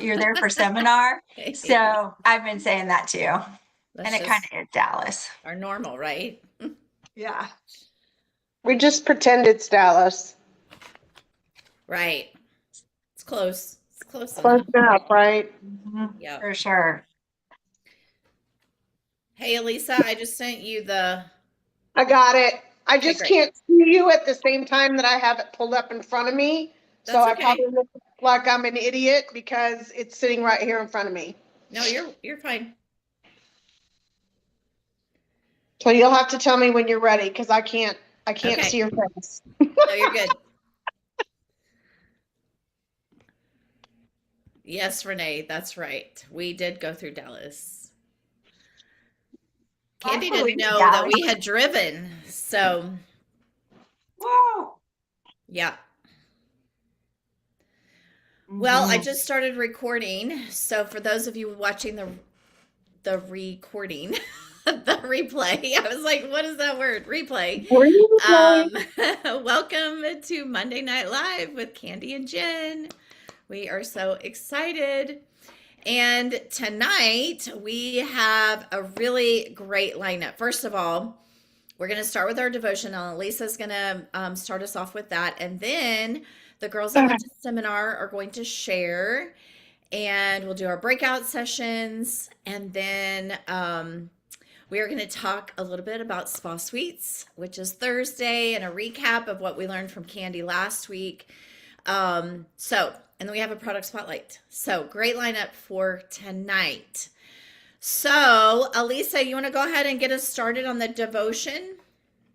you're there for seminar. So I've been saying that too. That's And it kind of is Dallas. our normal, right? Yeah. We just pretend it's Dallas. Right. It's close. It's close Close enough. enough, right? Yeah. For sure. Hey, Elisa, I just sent you the. I got it. I Okay, just great. can't see you at the same time that I have it pulled up in front of me. So That's I okay. probably look like I'm an idiot because it's sitting right here in front of me. No, you're fine. So you'll have to tell me when you're ready because I can't Okay. see your face. No, you're good. Yes, Renee, that's right. We did go through Dallas. Candy didn't know that Dallas. we had driven. So, Whoa. yeah. Well, I Mhm. just started recording. So for those of you watching the recording, the replay, I was like, what is that word? Replay. Welcome to Monday Night Live with Candy and Jen. We are so excited. And tonight we have a really great lineup. First of all, we're going to start with our devotional. Lisa's going to start us off with that. And then the girls that went to seminar are going to share, and we'll do our breakout sessions. And then we are going to talk a little bit about Spa Suites, which is Thursday, and a recap of what we learned from Candy last week. And then we have a product spotlight. So great lineup for tonight. So, Elisa, you want to go ahead and get us started on the devotion?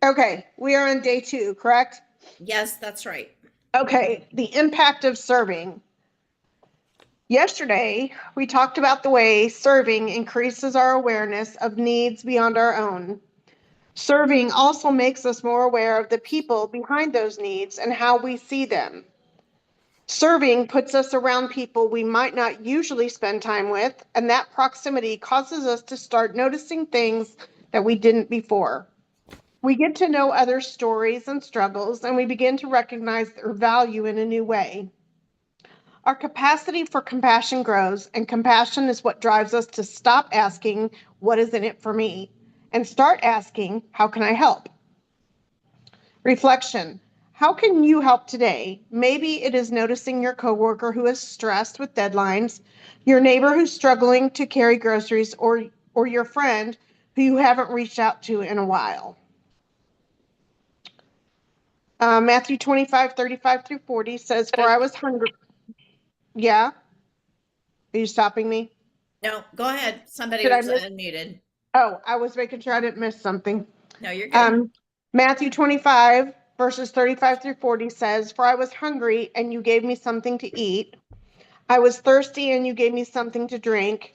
Okay, we are on day 2, correct? Yes, that's right. Okay, the impact of serving. Yesterday, we talked about the way serving increases our awareness of needs beyond our own. Serving also makes us more aware of the people behind those needs and how we see them. Serving puts us around people we might not usually spend time with, and that proximity causes us to start noticing things that we didn't before. We get to know others' stories and struggles, and we begin to recognize their value in a new way. Our capacity for compassion grows, and compassion is what drives us to stop asking, "What is in it for me?" and start asking, "How can I help?" Reflection. How can you help today? Maybe it is noticing your coworker who is stressed with deadlines, your neighbor who's struggling to carry groceries, or your friend who you haven't reached out to in a while. Matthew 25:35-40 says, "For I was hungry." Yeah? Are you stopping me? No, go ahead. Somebody Did I was miss? unmuted. Oh, I was making sure I didn't miss something. No, you're good. Matthew 25, verses 35-40 says, "For I was hungry, and you gave me something to eat. I was thirsty, and you gave me something to drink.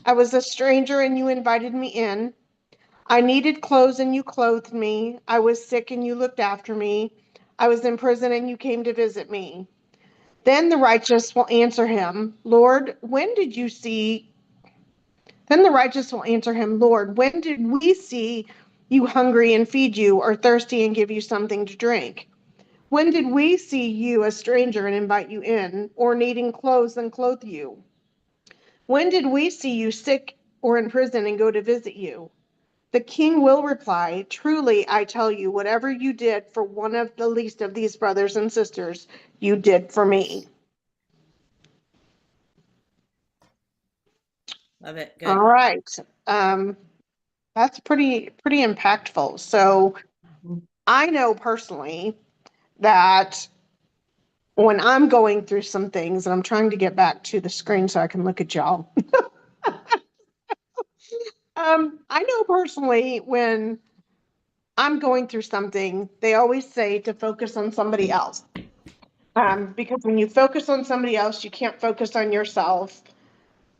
I was a stranger, and you invited me in. I needed clothes, and you clothed me. I was sick, and you looked after me. I was in prison, and you came to visit me." Then the righteous will answer him, "Lord, when did you see?" Then the righteous will answer him, "Lord, when did we see you hungry and feed you, or thirsty and give you something to drink? When did we see you a stranger and invite you in, or needing clothes and clothe you? When did we see you sick or in prison and go to visit you?" The king will reply, "Truly, I tell you, whatever you did for one of the least of these brothers and sisters, you did for me." Love it. All Good. right. That's pretty impactful. So I know personally that when I'm going through some things, and I'm trying to get back to the screen so I can look at y'all. I know personally when I'm going through something, they always say to focus on somebody else. Because when you focus on somebody else, you can't focus on yourself.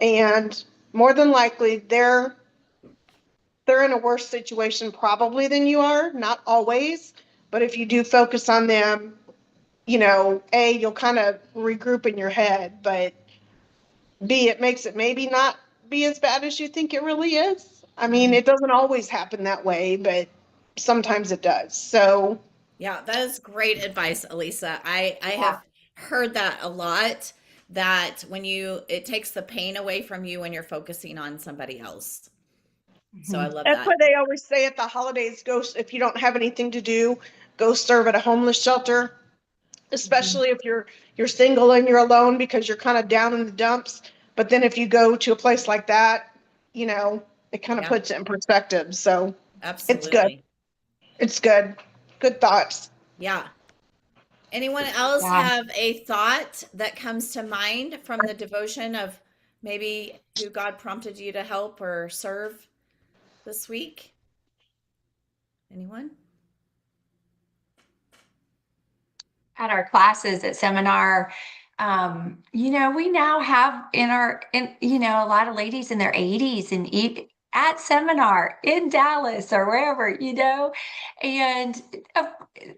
And more than likely, they're in a worse situation probably than you are, not always. But if you do focus on them, you'll kind of regroup in your head, but B, it makes it maybe not be as bad as you think it really is. I mean, it doesn't always happen that way, but sometimes it does. So, Yeah, that is great advice, Elisa. I yeah. have heard that a lot that when it takes the pain away from you when you're focusing on somebody else. So I love That's that. why they always say at the holidays, go, if you don't have anything to do, go serve at a homeless shelter, especially if you're single and you're alone because you're kind of down in the dumps. But then if you go to a place like that, it kind of Yeah. puts it in perspective. So it's good. Absolutely. It's good. Good thoughts. Yeah. Anyone else Yeah. have a thought that comes to mind from the devotion of maybe who God prompted you to help or serve this week? Anyone? At our classes at seminar, we now have a lot of ladies in their 80s and at seminar in Dallas or wherever, and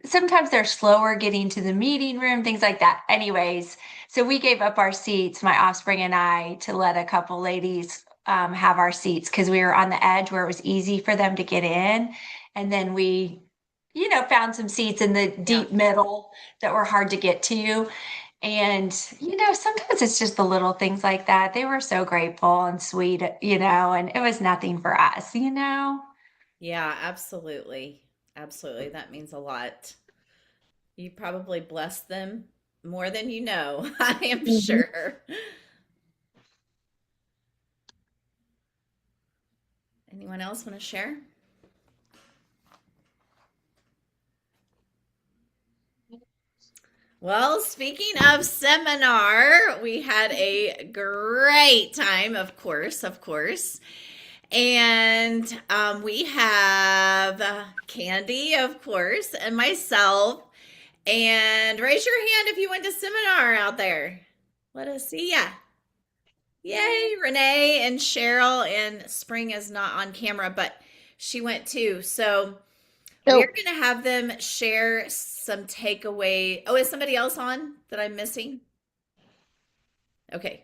sometimes they're slower getting to the meeting room, things like that. Anyways, so we gave up our seats, my offspring and I, to let a couple ladies have our seats because we were on the edge where it was easy for them to get in. And then we, found some seats in the deep middle that were hard to get to. And, sometimes it's just the little things like that. They were so grateful and sweet, and it was nothing for us. Yeah, absolutely. Absolutely. That means a lot. You probably blessed them more than you know, I am sure. Anyone else want to share? Well, speaking of seminar, we had a great time, of course, of course. And we have Candy, of course, and myself. And raise your hand if you went to seminar out there. Let us see ya. Yay, Renee and Cheryl, and Spring is not on camera, but she went too. So we're going to have them share some takeaway. Oh, is somebody else on that I'm missing? Okay.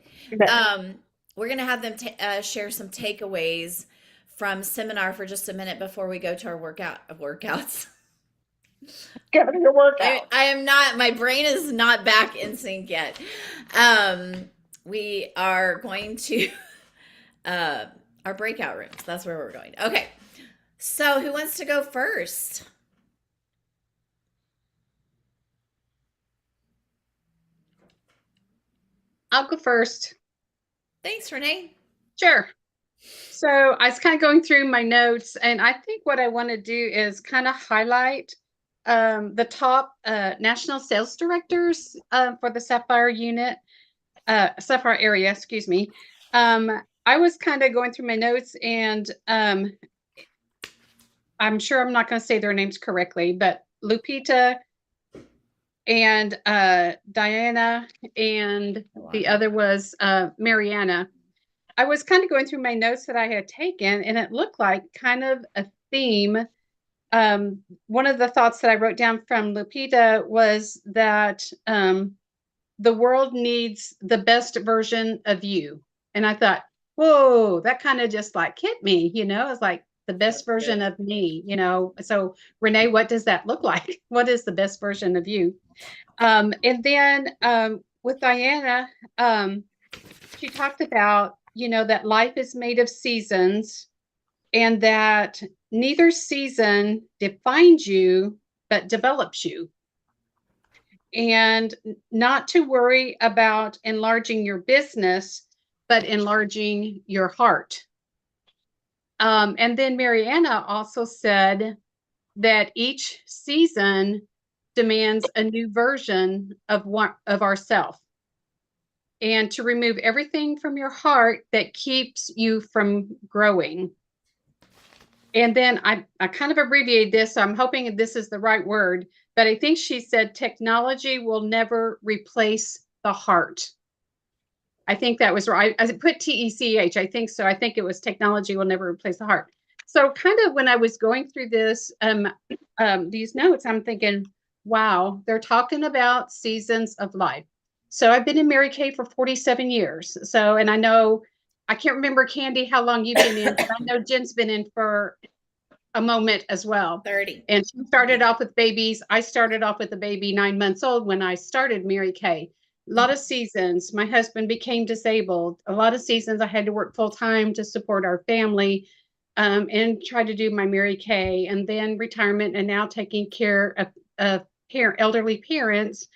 We're going to have them share some takeaways from seminar for just a minute before we go to our workouts. Get your workout. I am not, my brain is not back in sync yet. We are going to our breakout rooms. That's where we're going. Okay. So who wants to go first? I'll go first. Thanks, Renee. Sure. So I was kind of going through my notes, and I think what I want to do is kind of highlight the top national sales directors for the Sapphire area, excuse me. I was kind of going through my notes, and I'm sure I'm not going to say their names correctly, but Lupita and Diana, and the other was Mariana. I was kind of going through my notes that I had taken, and it looked like kind of a theme. One of the thoughts that I wrote down from Lupita was that the world needs the best version of you. And I thought, whoa, that kind of just like hit me, it's like the best version of me, So Renee, what does that look like? What is the best version of you? And then with Diana, she talked about, that life is made of seasons and that neither season defines you, but develops you. And not to worry about enlarging your business, but enlarging your heart. And then Mariana also said that each season demands a new version of ourself, and to remove everything from your heart that keeps you from growing. And then I kind of abbreviated this, so I'm hoping this is the right word, but I think she said technology will never replace the heart. I think that was right. I put TECH, I think so. I think it was technology will never replace the heart. So kind of when I was going through this, these notes, I'm thinking, wow, they're talking about seasons of life. So I've been in Mary Kay for 47 years. So, and I can't remember, Candy, how long you've been in, but I know Jen's been in for a moment as well. 30. And she started off with babies. I started off with a baby 9 months old when I started Mary Kay. lot of seasons. My husband became disabled. A lot of seasons I had to work full time to support our family, and try to do my Mary Kay, and then retirement, and now taking care of elderly parents.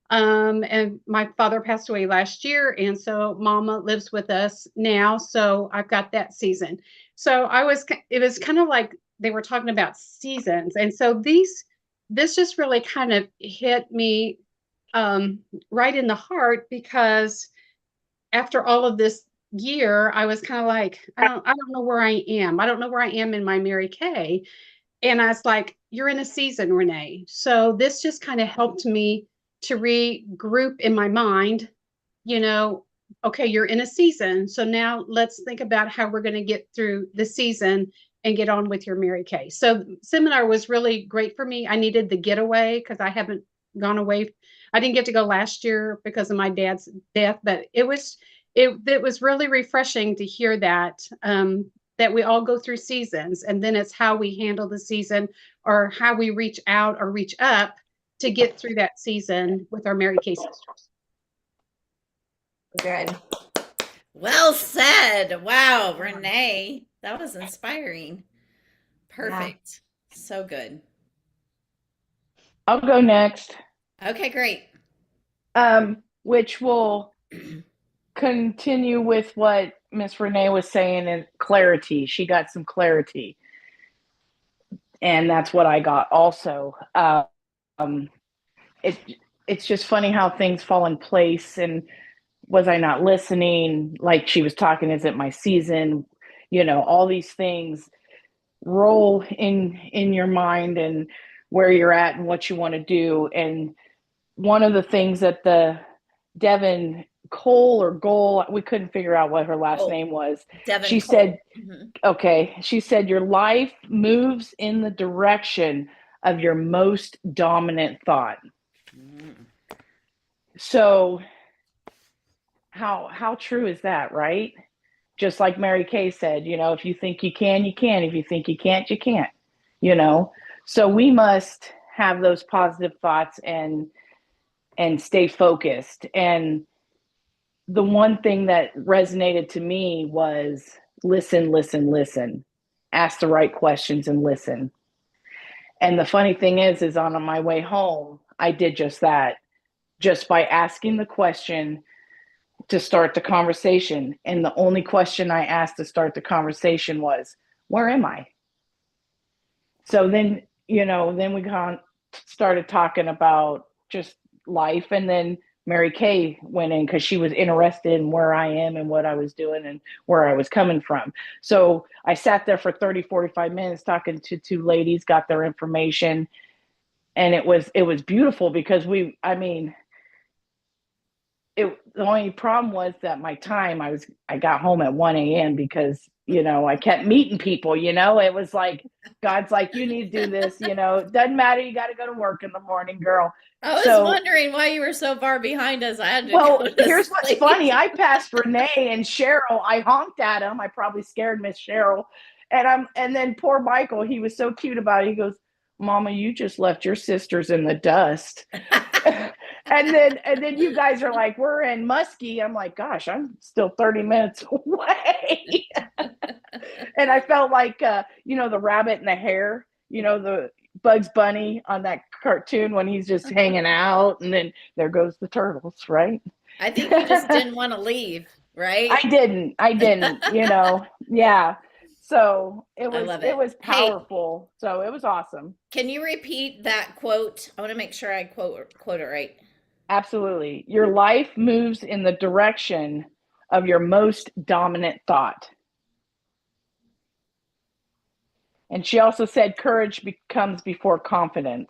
And my father passed away last year, and so Mama lives with us now. So I've got that season. So it was kind of like they were talking about seasons, and so this just really kind of hit me right in the heart, because after all of this year, I was kind of like, I don't know where I am. I don't know where I am in my Mary Kay. And I was like, you're in a season, Renee. So this just kind of helped me to regroup in my mind, you know, okay, you're in a season. So now let's think about how we're going to get through the season and get on with your Mary Kay. So seminar was really great for me. I needed the getaway because I haven't gone away. I didn't get to go last year because of my dad's death, but it was really refreshing to hear that that we all go through seasons, and then it's how we handle the season, or how we reach out or reach up to get through that season with our Mary Kay sisters. Good. Well said. Wow, Renee, that was inspiring. Perfect. So good. I'll go next, Okay, great. which will continue with what Miss Renee was saying, and clarity. She got some clarity, and that's what I got also. It it's just funny how things fall in place. And was I not listening? Like she was talking, is it my season? You know, all these things roll in your mind, and where you're at and what you want to do. And one of the things that the Devin Cole or Goal, we couldn't figure out what her last name was. Devin She Cole. said, okay, she said, your life moves in the direction of your most dominant thought. So how true is that, right? Just like Mary Kay said, you know, if you think you can, you can. If you think you can't, you can't, you know? So we must have those positive thoughts and stay focused. And the one thing that resonated to me was listen, listen, listen. Ask the right questions and listen. And the funny thing is on my way home, I did just that, just by asking the question to start the conversation. And the only question I asked to start the conversation was, where am I? So then, you know, then we started talking about just life. And then Mary Kay went in because she was interested in where I am and what I was doing and where I was coming from. So I sat there for 30, 45 minutes talking to two ladies, got their information. And it was beautiful because the only problem was that my time, I got home at 1 a.m. because, you know, I kept meeting people, you know, it was like, God's like, you need to do this, you know, it doesn't matter. You got to go to work in the morning, girl. I was wondering why you were so far behind us. I had to go to here's sleep. What's funny. I passed Renee and Cheryl. I honked at them. I probably scared Miss Cheryl. And then poor Michael, he was so cute about it. He goes, Mama, you just left your sisters in the dust. And then you guys are like, we're in Muskie. I'm like, gosh, I'm still 30 minutes away. And I felt like, you know, the rabbit and the hare, you know, the Bugs Bunny on that cartoon when he's just hanging out, and then there goes the turtles, right? I think you just didn't want to leave, right? I didn't, you know, yeah. So it was powerful. Hey, so it was awesome. Can you repeat that quote? I want to make sure I quote it right. Absolutely. Your life moves in the direction of your most dominant thought. And she also said courage comes before confidence.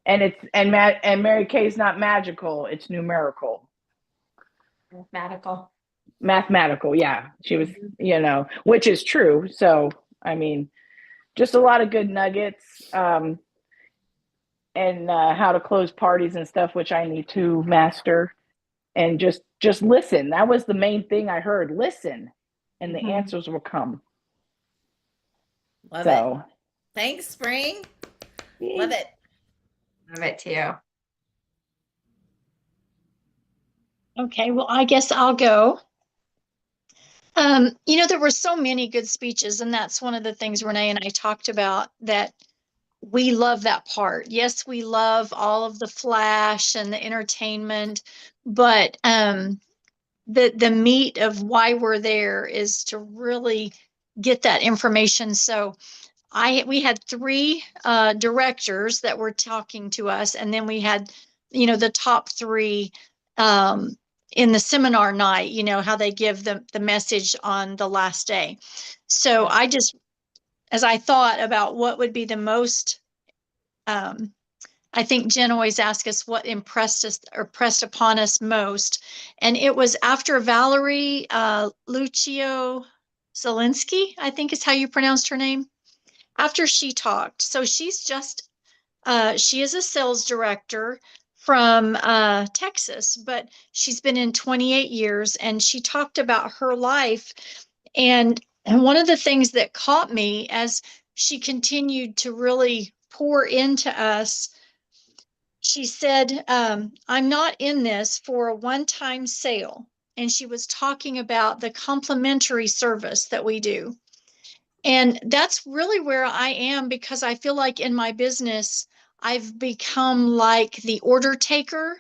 And Mary Kay is not magical, it's numerical. Mathematical, yeah. She was, you know, which is true. So, I mean, just a lot of good nuggets, and how to close parties and stuff, which I need to master. And just listen. That was the main thing I heard. Listen, and the answers will come. Love it. Thanks, Spring. Love it. Love it too. Okay, well, I guess I'll go. There were so many good speeches, and that's one of the things Renee and I talked about, that we love that part. Yes, we love all of the flash and the entertainment, but the meat of why we're there is to really get that information. So we had three directors that were talking to us, and then we had, the top three in the seminar night, how they give the message on the last day. So as I thought about what would be the most, I think Jen always asks us what impressed us or pressed upon us most. And it was after Valerie Lucio Zelinsky, I think is how you pronounced her name, after she talked. So she is a sales director from Texas, but she's been in 28 years, and she talked about her life. And one of the things that caught me as she continued to really pour into us, she said, I'm not in this for a one-time sale. And she was talking about the complimentary service that we do. And that's really where I am, because I feel like in my business, I've become like the order taker.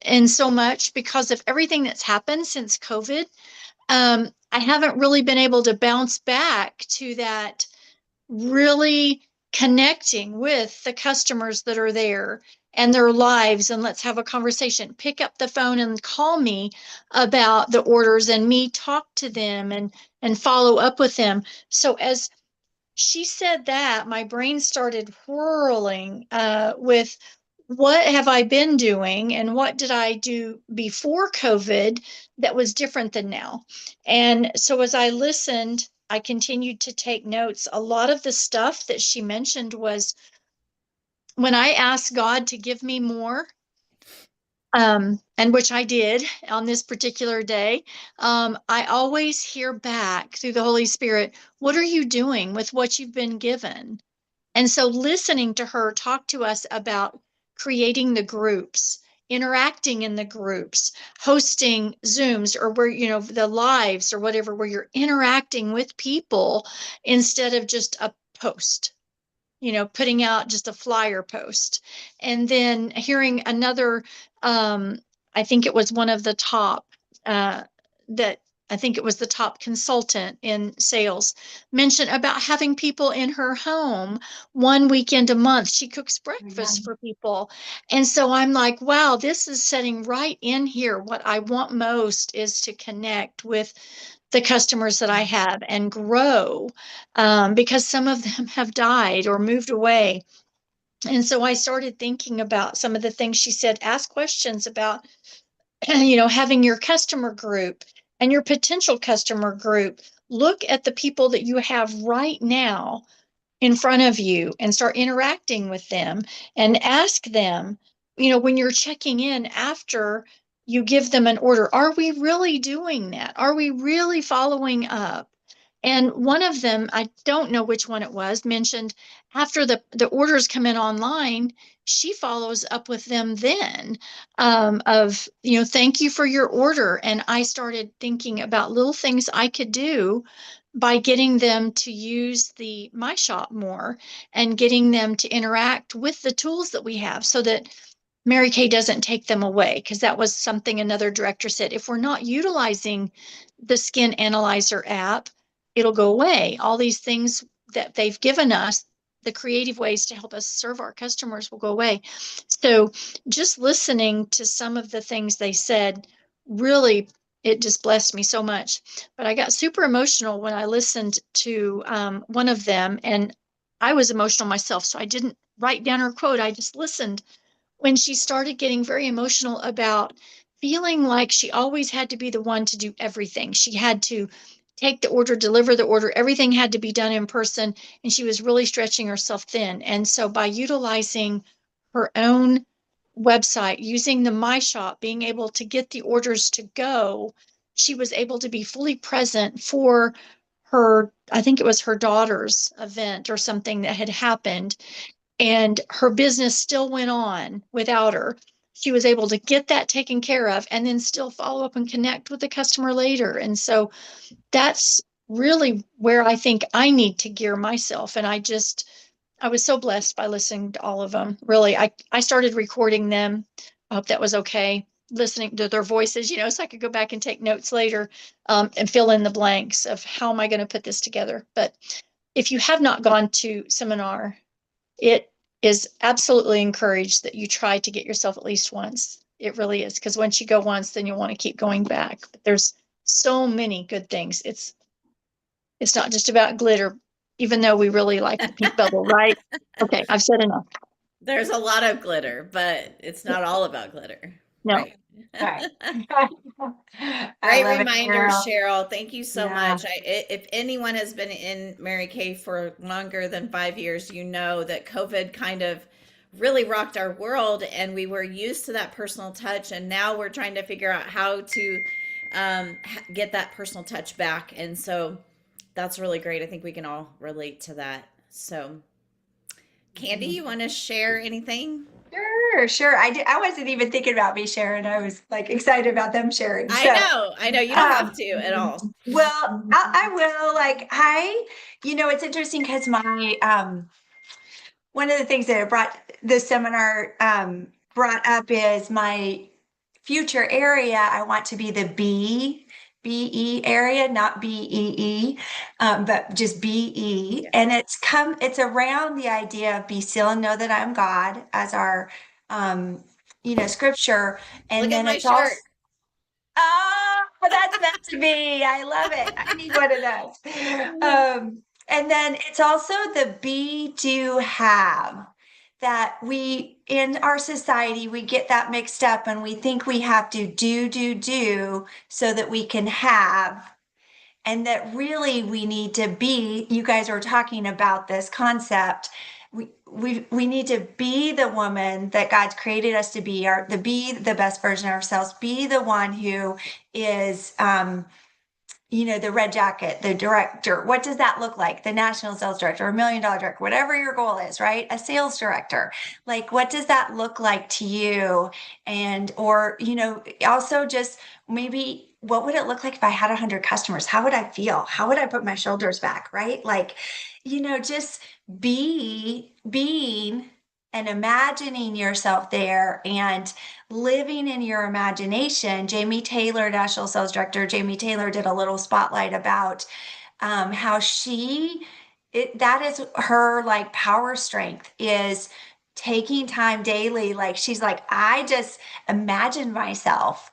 And so much because of everything that's happened since COVID, I haven't really been able to bounce back to that, really connecting with the customers that are there and their lives, and let's have a conversation, pick up the phone and call me about the orders, and me talk to them and follow up with them. So as she said that, my brain started whirling with what have I been doing and what did I do before COVID that was different than now. And so as I listened, I continued to take notes. A lot of the stuff that she mentioned was when I asked God to give me more, and which I did on this particular day, I always hear back through the Holy Spirit, what are you doing with what you've been given? And so listening to her talk to us about creating the groups, interacting in the groups, hosting Zooms or where, the lives or whatever, where you're interacting with people instead of just a post, putting out just a flyer post. And then hearing another, I think it was one of the top, that I think it was the top consultant in sales, mentioned about having people in her home one weekend a month. She cooks breakfast for people. And so I'm like, wow, this is setting right in here. What I want most is to connect with the customers that I have and grow, because some of them have died or moved away. And so I started thinking about some of the things she said. Ask questions about, having your customer group and your potential customer group. Look at the people that you have right now in front of you and start interacting with them, and ask them, when you're checking in after you give them an order, are we really doing that? Are we really following up? And one of them, I don't know which one it was, mentioned after the orders come in online, she follows up with them then, of, thank you for your order. And I started thinking about little things I could do by getting them to use the My Shop more and getting them to interact with the tools that we have, so that Mary Kay doesn't take them away. Because that was something another director said. If we're not utilizing the Skin Analyzer app, it'll go away. All these things that they've given us, the creative ways to help us serve our customers, will go away. So just listening to some of the things they said, really, it just blessed me so much. But I got super emotional when I listened to one of them, and I was emotional myself. So I didn't write down her quote. I just listened when she started getting very emotional about feeling like she always had to be the one to do everything. She had to take the order, deliver the order, everything had to be done in person, and she was really stretching herself thin. And so by utilizing her own website, using the My Shop, being able to get the orders to go, she was able to be fully present for her, I think it was her daughter's event or something that had happened, and her business still went on without her. she was able to get that taken care of and then still follow up and connect with the customer later. And so that's really where I think I need to gear myself. And I was so blessed by listening to all of them. Really, I started recording them. I hope that was okay. Listening to their voices, so I could go back and take notes later, and fill in the blanks of how am I going to put this together. But if you have not gone to seminar, it is absolutely encouraged that you try to get yourself at least once. It really is, because once you go once, then you'll want to keep going back. But there's so many good things. It's not just about glitter, even though we really like the pink bubble, right? Okay, I've said enough. There's a lot of glitter, but it's not all about glitter. No. Right. Right. I Great love it, reminder, Cheryl. Cheryl. Thank you so Yeah. much. If anyone has been in Mary Kay for longer than 5 years, you know that COVID kind of really rocked our world, and we were used to that personal touch, and now we're trying to figure out how to get that personal touch back. And so that's really great. I think we can all relate to that. So, Candy, you want to share anything? Sure. I wasn't even thinking about me sharing. I was like excited about them sharing. I So, know. You don't have to at all. well, I will. It's interesting because one of the things that I brought the seminar brought up is my future area. I want to be the BE area, not BEE, but just BE. Yeah. And it's around the idea of be still and know that I'm God as our, scripture. And Look at then my it's also, shirt. oh, that's meant to be. I love it. I need one of those. And then it's also the be, do, have that we in our society we get that mixed up and we think we have to do so that we can have, and that really we need to be. You guys are talking about this concept. We need to be the woman that God's created us to be, be the best version of ourselves, be the one who is the red jacket, the director. What does that look like? The national sales director, $1 million director, whatever your goal is, right? A sales director. Like, what does that look like to you? And, or, also just maybe what would it look like if I had 100 customers? How would I feel? How would I put my shoulders back? Right? Like, just being and imagining yourself there and living in your imagination. Jamie Taylor, National Sales Director, Jamie Taylor did a little spotlight about how that is her like power strength is taking time daily. Like she's like, I just imagine myself,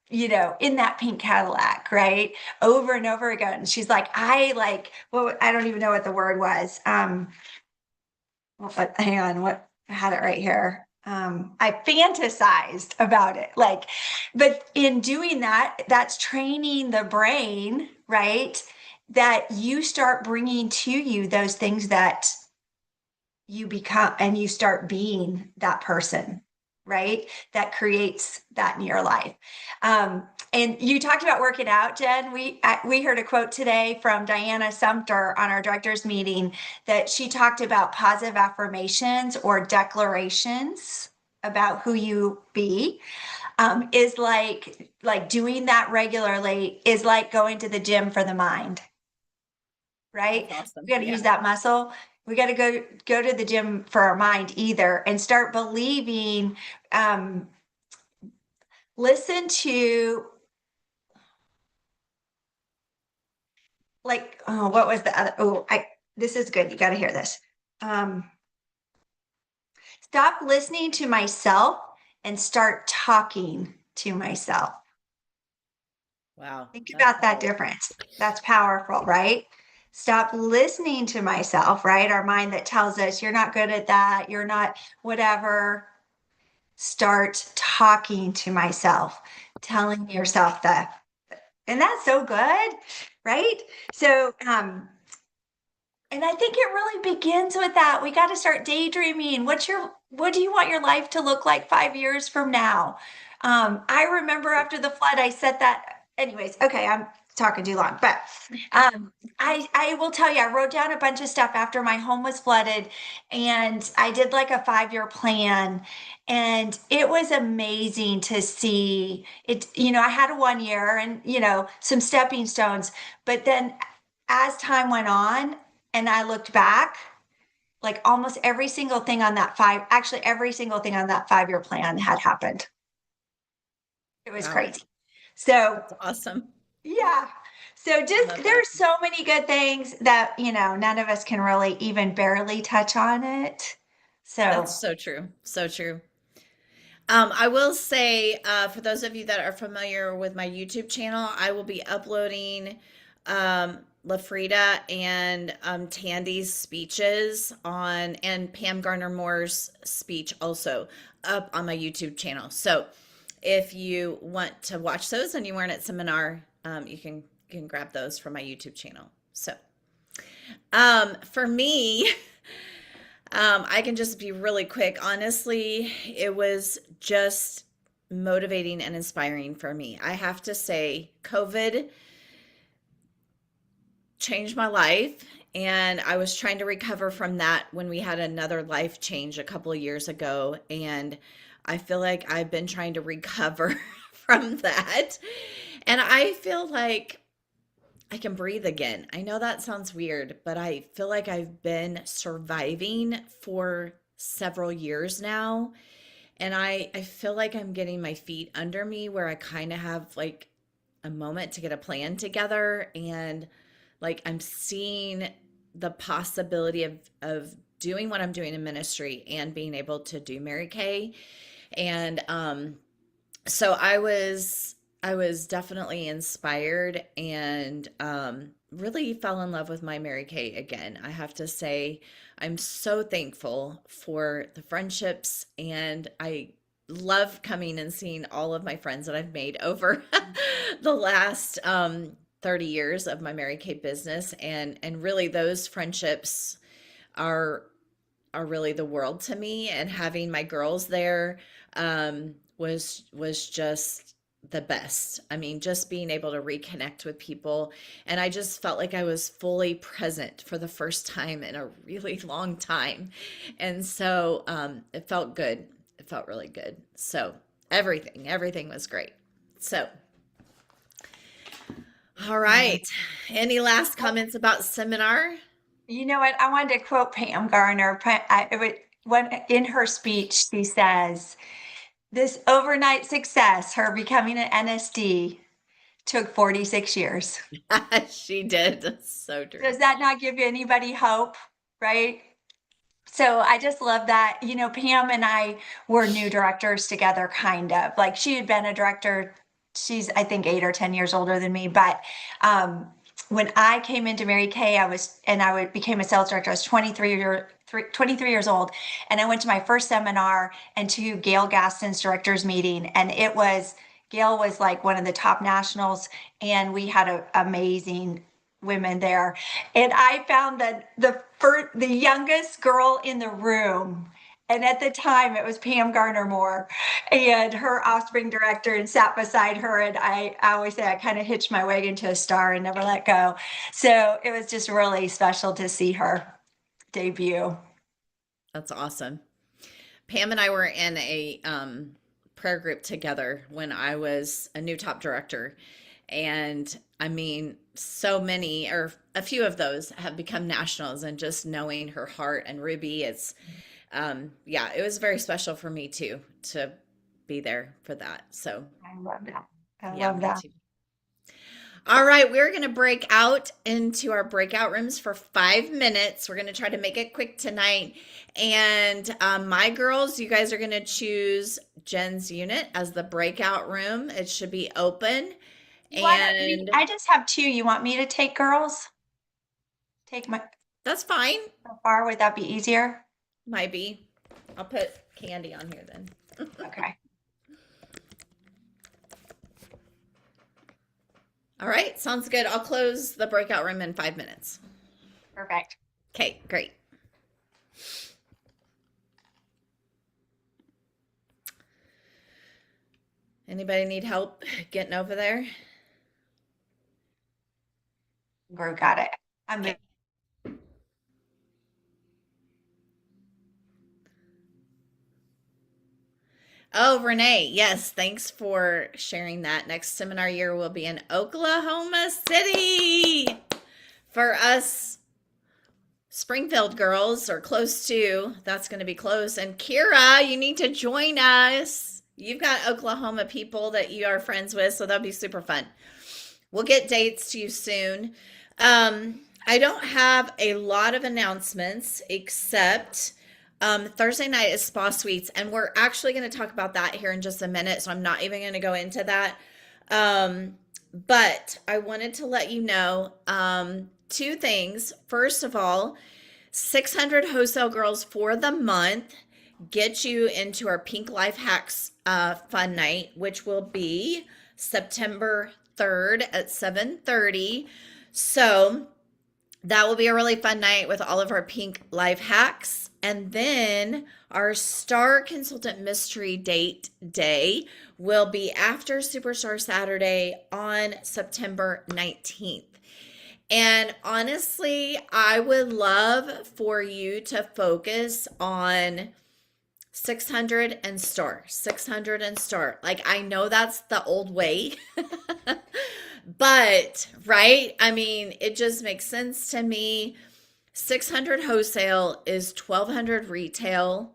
in that pink Cadillac, right? Over and over again. She's like, I don't even know what the word was. Hang on, I had it right here. I fantasized about it. But in doing that, that's training the brain, right? That you start bringing to you those things that you become and you start being that person, right? That creates that in your life. And you talked about working out, Jen. We heard a quote today from Diana Sumter on our directors meeting that she talked about positive affirmations or declarations about who you be. Is like doing that regularly is like going to the gym for the mind, right? That's awesome. We got to Yeah. use that muscle. We got to go to the gym for our mind either and start believing. Listen to what was the other? This is good. You got to hear this. Stop listening to myself and start talking to myself. Wow. Think That's about that powerful. difference. That's powerful, right? Stop listening to myself, right? Our mind that tells us you're not good at that, you're not whatever. Start talking to myself, telling yourself that. And that's so good, right? So, and I think it really begins with that. We got to start daydreaming. What do you want your life to look like 5 years from now? I remember after the flood, I said that. Anyways, okay, talking too long, but I will tell you, I wrote down a bunch of stuff after my home was flooded, and I did like a 5-year plan, and it was amazing to see it. I had a 1 year and some stepping stones, but then as time went on, and I looked back, like almost every single thing on that actually every single thing on that 5-year plan had happened. It was Wow. crazy. So That's awesome. yeah. So Love there's that. so many good things that, none of us can really even barely touch on it. That's So so true. So true. I will say, for those of you that are familiar with my YouTube channel, I will be uploading Lafrida and Tandy's speeches and Pam Garner Moore's speech also up on my YouTube channel. So if you want to watch those and you weren't at seminar, you can grab those from my YouTube channel. So for me, I can just be really quick. Honestly, it was just motivating and inspiring for me. I have to say, COVID changed my life, and I was trying to recover from that when we had another life change a couple of years ago. And I feel like I've been trying to recover from that. And I feel like I can breathe again. I know that sounds weird, but I feel like I've been surviving for several years now. And I feel like I'm getting my feet under me where I kind of have like a moment to get a plan together. And like I'm seeing the possibility of doing what I'm doing in ministry and being able to do Mary Kay. And so I was definitely inspired and really fell in love with my Mary Kay again. I have to say, I'm so thankful for the friendships, and I love coming and seeing all of my friends that I've made over the last 30 years of my Mary Kay business, and really those friendships are really the world to me. And having my girls there was just the best. I mean, just being able to reconnect with people, and I just felt like I was fully present for the first time in a really long time. And so it felt good. It felt really good. So everything was great. So all right. Any last comments about seminar? you know what? I wanted to quote Pam Garner. When in her speech, she says, "This overnight success, her becoming an NSD, took 46 years." She did. That's so true. Does that not give anybody hope? Right? So I just love that. Pam and I were new directors together, kind of. Like she had been a director. She's, I think, 8 or 10 years older than me. But when I came into Mary Kay, became a sales director. I was 23 years old. And I went to my first seminar and to Gail Gaston's directors meeting. And Gail was like one of the top nationals. And we had an amazing women there, and I found that the youngest girl in the room, and at the time it was Pam Garner Moore and her offspring director, and sat beside her, and I always say I kind of hitched my wagon to a star and never let go. So it was just really special to see her debut. That's awesome. Pam and I were in a prayer group together when I was a new top director. And I mean, so many or a few of those have become nationals, and just knowing her heart and Ruby, yeah, it was very special for me too, to be there for that. So I love that. I yeah, love me that. too. All right, we're going to break out into our breakout rooms for 5 minutes. We're going to try to make it quick tonight. And my girls, you guys are going to choose Jen's unit as the breakout room. It should be open. And I just have two. You want me to take girls? Take my that's fine. so far? Would that be easier? Might be. I'll put Candy on here then. Okay. All right, sounds good. I'll close the breakout room in 5 minutes. Perfect. Okay, great. Anybody need help getting over there? Group got it. Okay. Oh, Renee, yes, thanks for sharing that. Next seminar year will be in Oklahoma City. For us Springfield girls, or close to, that's going to be close. And Kira, you need to join us. You've got Oklahoma people that you are friends with, so that'll be super fun. We'll get dates to you soon. I don't have a lot of announcements except Thursday night is Spa Suites, and we're actually going to talk about that here in just a minute, so I'm not even going to go into that. But I wanted to let you know two things. First of all, 600 wholesale girls for the month get you into our Pink Life Hacks fun night, which will be September 3rd at 7:30. So that will be a really fun night with all of our Pink Life Hacks. And then our Star Consultant Mystery Date Day will be after Superstar Saturday on September 19th. And honestly, I would love for you to focus on 600 and Star, 600 and Star. Like, I know that's the old way, but right? I mean, it just makes sense to me. 600 wholesale is 1,200 retail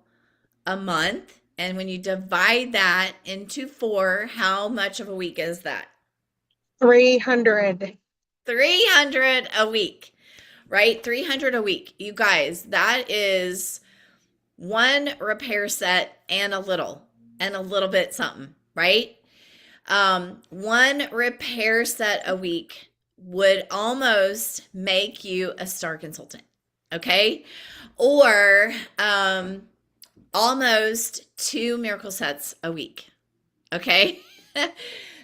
a month. And when you divide that into 4, how much of a week is that? 300. 300 a week, right? 300 a week. You guys, that is one repair set and a little bit something, right? One repair set a week would almost make you a Star Consultant, okay? Or almost 2 miracle sets a week, okay?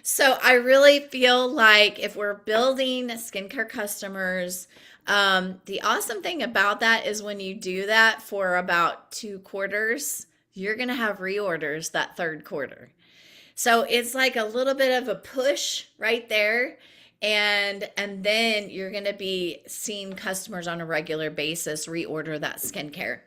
So I really feel like if we're building skincare customers, the awesome thing about that is when you do that for about 2 quarters, you're going to have reorders that 3rd quarter. So it's like a little bit of a push right there. And then you're going to be seeing customers on a regular basis reorder that skincare.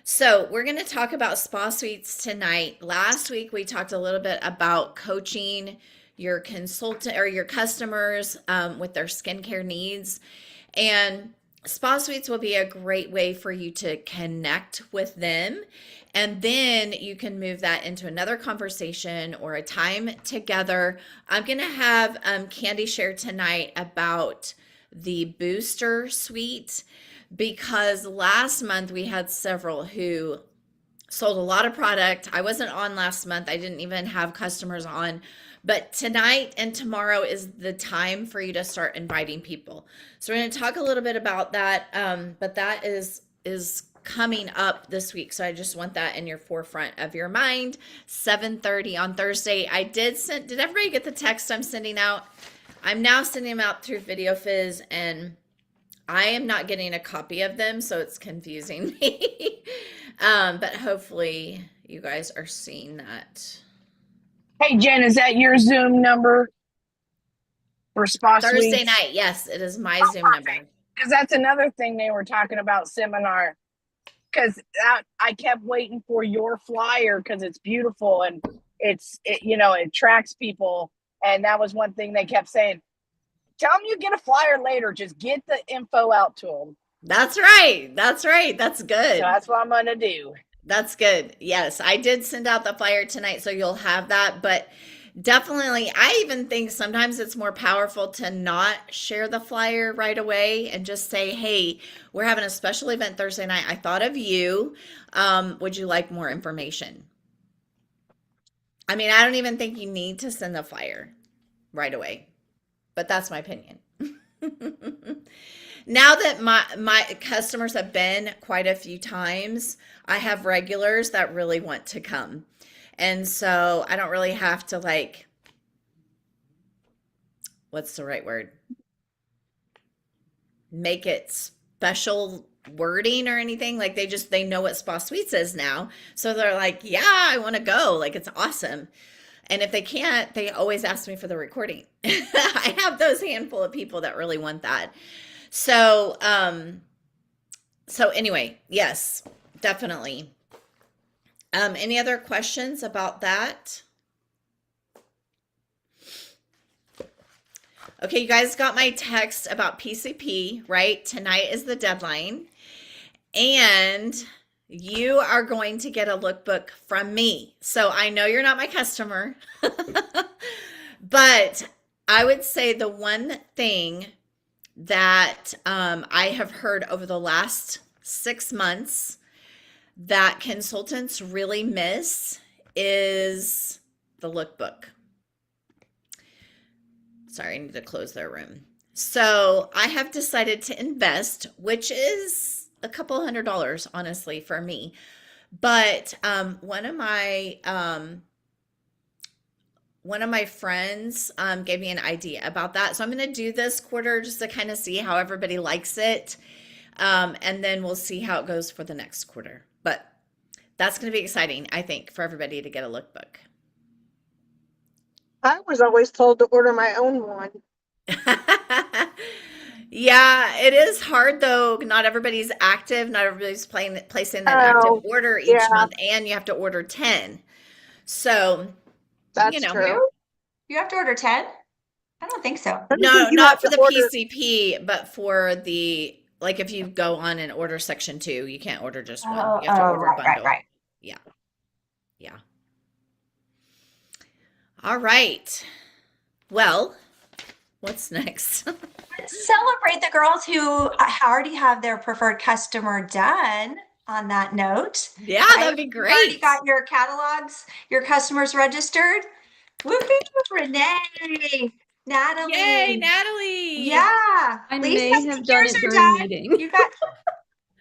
So we're going to talk about Spa Suites tonight. Last week, we talked a little bit about coaching your consultant or your customers with their skincare needs. And Spa Suites will be a great way for you to connect with them. And then you can move that into another conversation or a time together. I'm going to have Candy share tonight about the booster suite, because last month we had several who sold a lot of product. I wasn't on last month. I didn't even have customers on. But tonight and tomorrow is the time for you to start inviting people. So we're going to talk a little bit about that. But that is coming up this week. So I just want that in your forefront of your mind. 7:30 on Thursday. Did everybody get the text I'm sending out? I'm now sending them out through Video Fizz, and I am not getting a copy of them, so it's confusing me. But hopefully you guys are seeing that. Hey, Jen, is that your Zoom number for Spa Thursday Suites? night. Yes, it is my Zoom number. Because that's another thing they were talking about seminar. Because I kept waiting for your flyer because it's beautiful and it attracts people. And that was one thing they kept saying. Tell them you get a flyer later. Just get the info out to them. That's right. That's right. That's good. So that's what I'm going to do. That's good. Yes, I did send out the flyer tonight, so you'll have that. But definitely, I even think sometimes it's more powerful to not share the flyer right away and just say, hey, we're having a special event Thursday night. I thought of you. Would you like more information? I mean, I don't even think you need to send the flyer right away, but that's my opinion. Now that my customers have been quite a few times, I have regulars that really want to come. And so I don't really have to, like, what's the right word? Make it special wording or anything. Like, they know what Spa Suites is now. So they're like, yeah, I want to go. Like, it's awesome. And if they can't, they always ask me for the recording. I have those handful of people that really want that. So, so anyway, yes, definitely. Any other questions about that? Okay, you guys got my text about PCP, right? Tonight is the deadline. And you are going to get a lookbook from me. So I know you're not my customer, but I would say the one thing that I have heard over the last 6 months that consultants really miss is the lookbook. Sorry, I need to close their room. So I have decided to invest, which is a couple $100, honestly, for me. But one of my friends gave me an idea about that. So I'm going to do this quarter just to kind of see how everybody likes it. And then we'll see how it goes for the next quarter. But that's going to be exciting, I think, for everybody to get a lookbook. I was always told to order my own one. Yeah, it is hard though. Not everybody's active. Not everybody's placing an active order each yeah. month, and you have to order 10. So, That's you know, true. You have to order 10? I don't think so. no, You not have for to the order- PCP, but for the, like, if you go on and order section 2, you can't order just one. Oh, You have to order a right, bundle. right. Yeah. All right. Well, what's next? Let's celebrate the girls who already have their preferred customer done on that note. Yeah, Right? that'd be You've already great. got your catalogs, your customers registered. Woohoo, Renee, Natalie. Yay, Natalie. Yeah. I Lisa, may have done yours it are during done. meeting. You got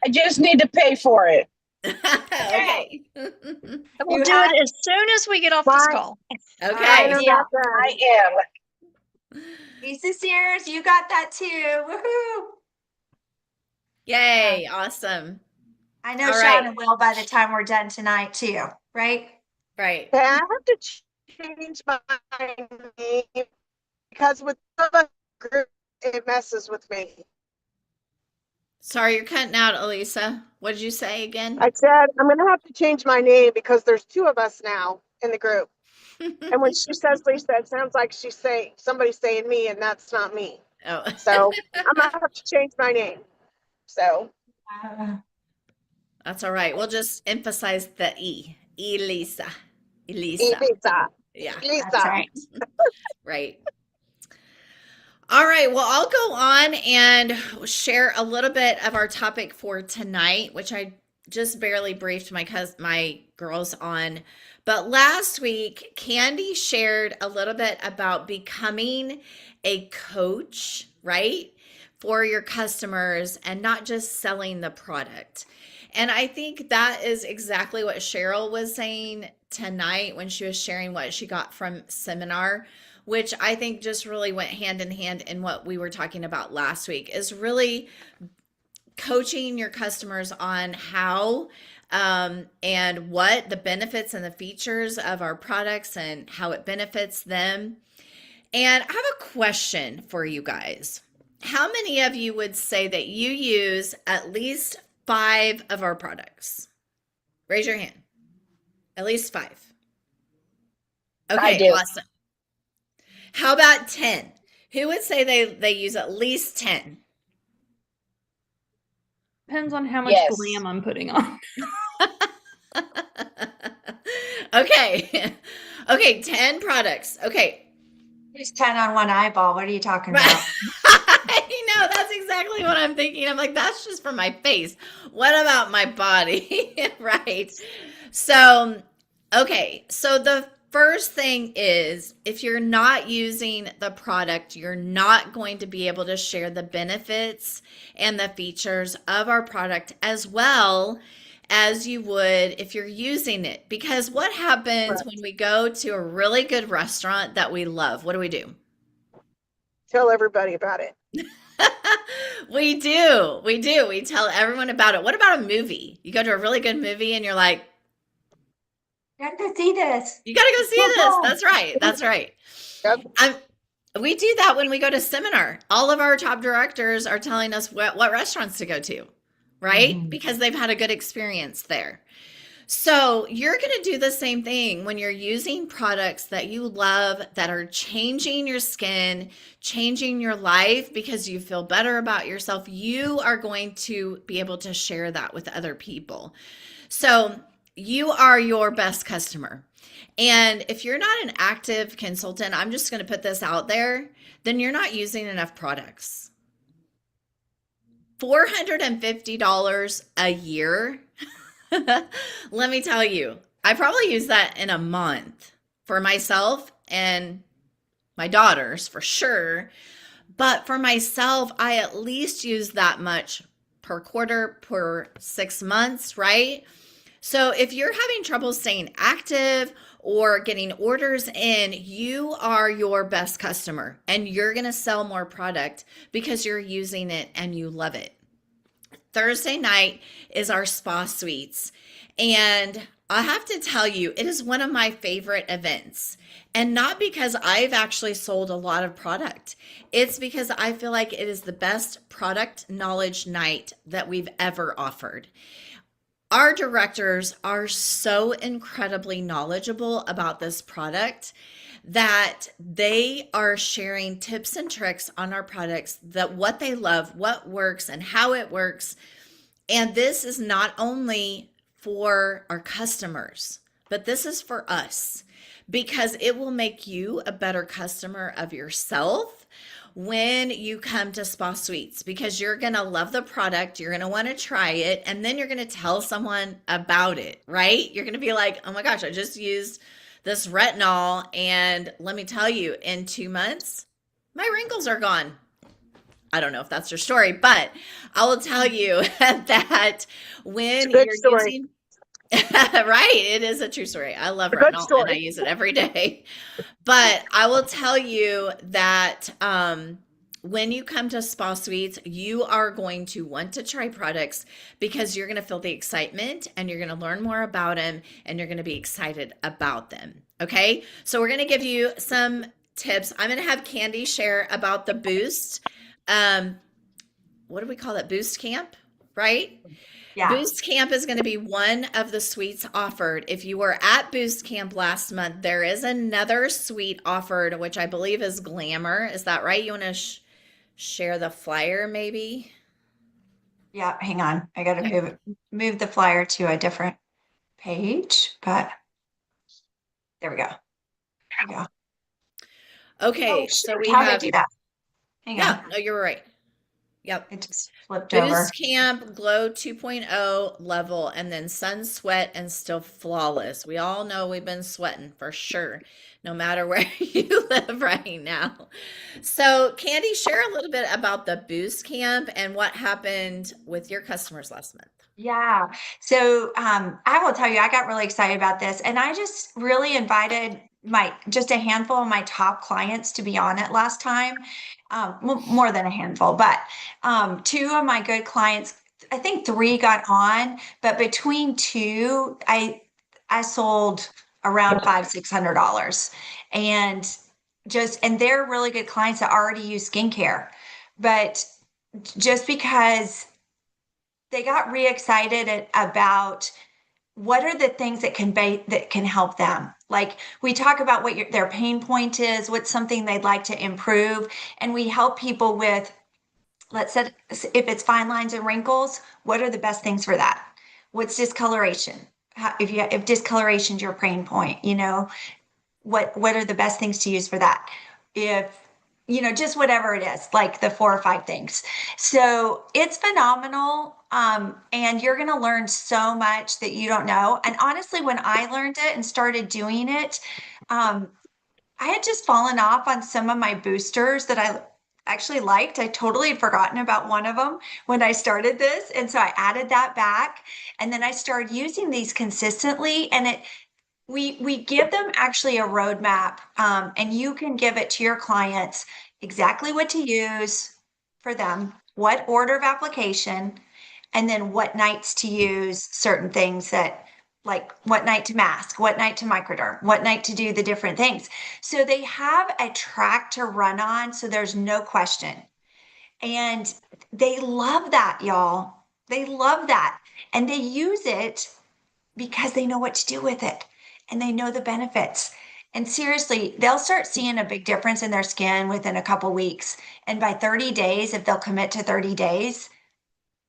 I just need to pay for it. Okay. We'll You do have- it as soon as we get off this Bye. call. All Okay. right, I'm deal. not done. I am. Lisa's yours. You got that too. Woohoo. Yay, awesome. I know All Sean right. and Will by the time we're done tonight too, right? Right. Okay, I have to change my name because with the group, it messes with me. Sorry, you're cutting out, Elisa. What did you say again? I said I'm going to have to change my name because there's 2 of us now in the group. And when she says Lisa, it sounds like she's saying somebody's saying me, and that's not me. Oh. So I'm going to have to change my name. So That's all right. We'll just emphasize the E. Elisa. Elisa. Lisa. Yeah, Lisa. That's right. right. All right. Well, I'll go on and share a little bit of our topic for tonight, which I just barely briefed my girls on. But last week, Candy shared a little bit about becoming a coach, right, for your customers and not just selling the product. And I think that is exactly what Cheryl was saying tonight when she was sharing what she got from seminar, which I think just really went hand in hand in what we were talking about last week, is really coaching your customers on how and what the benefits and the features of our products and how it benefits them. And I have a question for you guys. How many of you would say that you use at least 5 of our products? Raise your hand. At least 5. Okay, I do. awesome. How about 10? Who would say they use at least 10? Depends on how much Yes. glam I'm putting on. Okay. Okay, 10 products. Okay. There's 10 on one eyeball. What are you talking about? I know, that's exactly what I'm thinking. I'm like, that's just for my face. What about my body? Right. So, okay. So the first thing is, if you're not using the product, you're not going to be able to share the benefits and the features of our product as well as you would if you're using it. Because what happens when we go to a really good restaurant that we love? What do we do? Tell everybody about it. We do. We do. We tell everyone about it. What about a movie? You go to a really good movie and you're like, You have to see this. you got to go see this. That's right. That's right. Yep. We do that when we go to seminar. All of our top directors are telling us what restaurants to go to, right? Mhm. Because they've had a good experience there. So you're going to do the same thing when you're using products that you love that are changing your skin, changing your life because you feel better about yourself. You are going to be able to share that with other people. So you are your best customer. And if you're not an active consultant, I'm just going to put this out there, then you're not using enough products. $450 a year. Let me tell you, I probably use that in a month for myself and my daughters for sure. But for myself, I at least use that much per quarter, per 6 months, right? So if you're having trouble staying active or getting orders in, you are your best customer and you're going to sell more product because you're using it and you love it. Thursday night is our spa suites. And I have to tell you, it is one of my favorite events. And not because I've actually sold a lot of product, it's because I feel like it is the best product knowledge night that we've ever offered. Our directors are so incredibly knowledgeable about this product that they are sharing tips and tricks on our products, that what they love, what works and how it works. And this is not only for our customers, but this is for us because it will make you a better customer of yourself when you come to Spa Suites because you're going to love the product, you're going to want to try it, and then you're going to tell someone about it, right? You're going to be like, "Oh my gosh, I just used this retinol and let me tell you, in 2 months, my wrinkles are gone." I don't know if that's your story, but I will tell you that when Good you're story. using right, it is a true story. I love Good retinol and I story. use it every day. But I will tell you that when you come to Spa Suites, you are going to want to try products because you're going to feel the excitement and you're going to learn more about them and you're going to be excited about them. Okay, so we're going to give you some tips. I'm going to have Candy share about the Boost. Um, what do we call that? Boost Camp, right? Yeah. Boost Camp is going to be one of the suites offered. If you were at Boost Camp last month, there is another suite offered, which I believe is Glamour. Is that right? You want to share the flyer maybe? Yeah. Hang on. I got to move the flyer to a different page, but there we go. There we go. Okay, Oh, so shoot. we How did I have, do that? Hang yeah, on. no, you're right. Yep. It just flipped over. Boost Camp, Glow 2.0 level, and then Sun Sweat and Still Flawless. We all know we've been sweating for sure, no matter where you live right now. So, Candy, share a little bit about the Boost Camp and what happened with your customers last month. Yeah. So I will tell you, I got really excited about this, and I just really invited my just a handful of my top clients to be on it last time. More than a handful, but two of my good clients, I think three got on, but between two, I sold around $500-600, and and they're really good clients that already use skincare, but just because they got re-excited about what are the things that can help them. Like we talk about what their pain point is, what's something they'd like to improve, and we help people with, let's say, if it's fine lines and wrinkles, what are the best things for that? What's discoloration? If discoloration is your pain point, what are the best things to use for that? If just whatever it is, like the 4 or 5 things. So it's phenomenal. And you're going to learn so much that you don't know. And honestly, when I learned it and started doing it, um, I had just fallen off on some of my boosters that I actually liked. I totally had forgotten about one of them when I started this. And so I added that back. And then I started using these consistently. And we give them actually a roadmap, and you can give it to your clients exactly what to use for them, what order of application, and then what nights to use certain things that like what night to mask, what night to microderm, what night to do the different things. So they have a track to run on, so there's no question. And they love that, y'all. They love that. And they use it because they know what to do with it and they know the benefits. And seriously, they'll start seeing a big difference in their skin within a couple weeks. And by 30 days, if they'll commit to 30 days,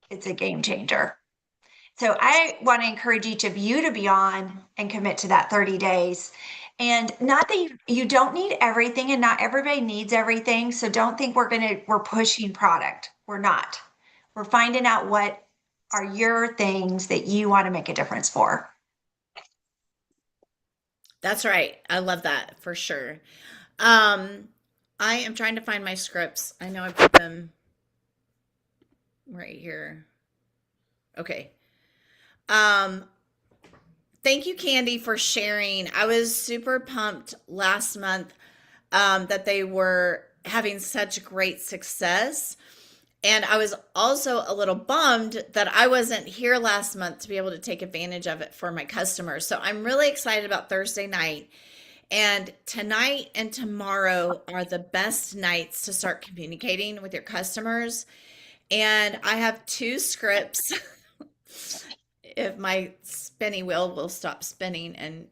it's a game changer. So I want to encourage each of you to be on and commit to that 30 days. And not that you don't need everything and not everybody needs everything. So don't think we're pushing product. We're not. We're finding out what are your things that you want to make a difference for. That's right. I love that for sure. I am trying to find my scripts. I know I put them right here. Okay. Thank you, Candy, for sharing. I was super pumped last month that they were having such great success. And I was also a little bummed that I wasn't here last month to be able to take advantage of it for my customers. So I'm really excited about Thursday night. And tonight and tomorrow are the best nights to start communicating with your customers. And I have 2 scripts. If my spinny wheel will stop spinning and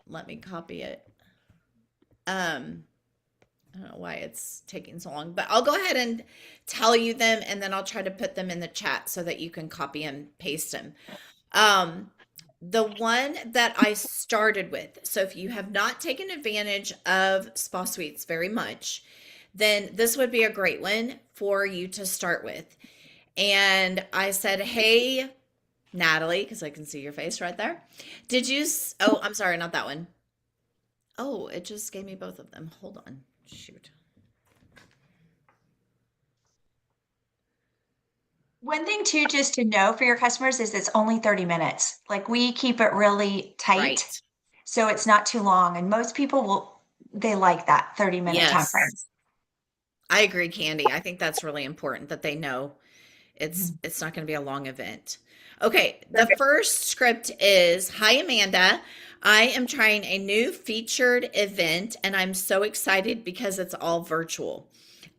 let me copy it. I don't know why it's taking so long, but I'll go ahead and tell you them and then I'll try to put them in the chat so that you can copy and paste them. The one that I started with, so if you have not taken advantage of Spa Suites very much, then this would be a great one for you to start with. And I said, hey, Natalie, because I can see your face right there. Oh, I'm sorry, not that one. Oh, it just gave me both of them. Hold on. Shoot. One thing too, just to know for your customers is it's only 30 minutes. Like we keep it really tight. Right. So it's not too long. And most people they like that 30-minute time Yes. frame. I agree, Candy. I think that's really important that they know it's not going to be a long event. Okay, the first script is, hi Amanda. I am trying a new featured event and I'm so excited because it's all virtual.